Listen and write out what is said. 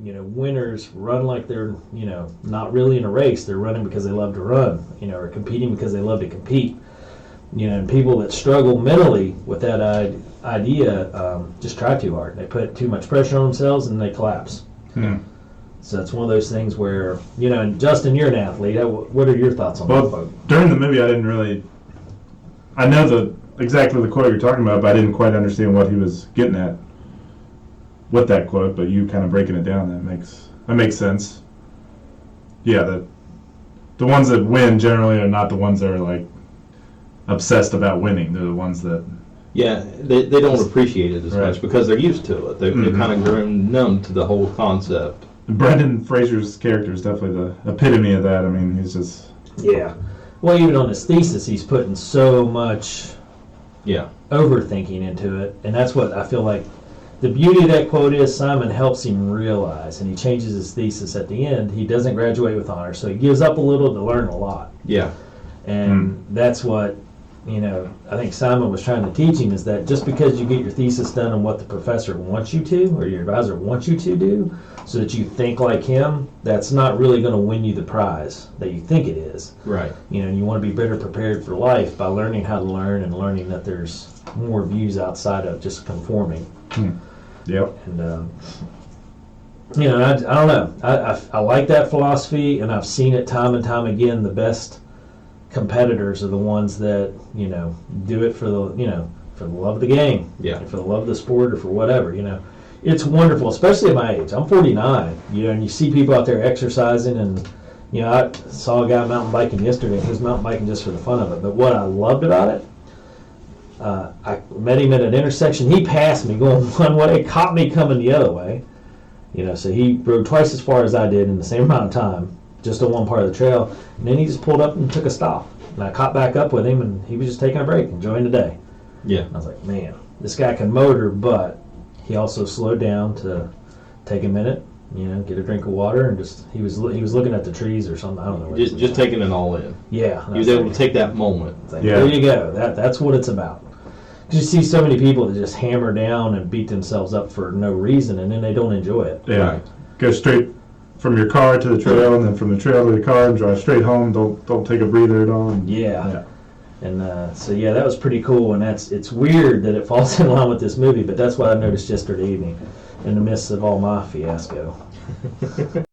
winners run like they're, not really in a race. They're running because they love to run, or competing because they love to compete. And people that struggle mentally with that idea just try too hard. They put too much pressure on themselves and they collapse. So it's one of those things where, and Justin, you're an athlete. What are your thoughts on that? Well, during the movie, I know exactly the quote you're talking about, but I didn't quite understand what he was getting at with that quote, but you kind of breaking it down, that makes sense. Yeah, the ones that win generally are not the ones that are like obsessed about winning. They're the ones that they don't appreciate it as much because they're used to it. They're kind of grown numb to the whole concept. Brendan Fraser's character is definitely the epitome of that. I mean, he's just Well, even on his thesis, he's putting so much overthinking into it, and that's what I feel like the beauty of that quote is. Simon helps him realize, and he changes his thesis at the end. He doesn't graduate with honors, so he gives up a little to learn a lot. And that's what I think Simon was trying to teach him, is that just because you get your thesis done on what the professor wants you to, or your advisor wants you to do, so that you think like him, that's not really going to win you the prize that you think it is. Right. And you want to be better prepared for life by learning how to learn and learning that there's more views outside of just conforming. Yep. And I don't know. I like that philosophy, and I've seen it time and time again. The best competitors are the ones that do it for the love of the game, for the love of the sport, or for whatever. It's wonderful, especially at my age. I'm 49, and you see people out there exercising, and I saw a guy mountain biking yesterday. He was mountain biking just for the fun of it. But what I loved about it, I met him at an intersection. He passed me going one way, caught me coming the other way. So he rode twice as far as I did in the same amount of time, just on one part of the trail. And then he just pulled up and took a stop. And I caught back up with him, and he was just taking a break, enjoying the day. And I was like, man, this guy can motor, but he also slowed down to take a minute, get a drink of water, and just he was looking at the trees or something. I don't know. What just taking it all in. Yeah. He was able to take that moment. There you go. That's what it's about. Because you see so many people that just hammer down and beat themselves up for no reason, and then they don't enjoy it. Yeah. Right. Go straight from your car to the trail, and then from the trail to the car, and drive straight home. Don't take a breather at all. And so that was pretty cool, and it's weird that it falls in line with this movie, but that's what I noticed yesterday evening in the midst of all my fiasco.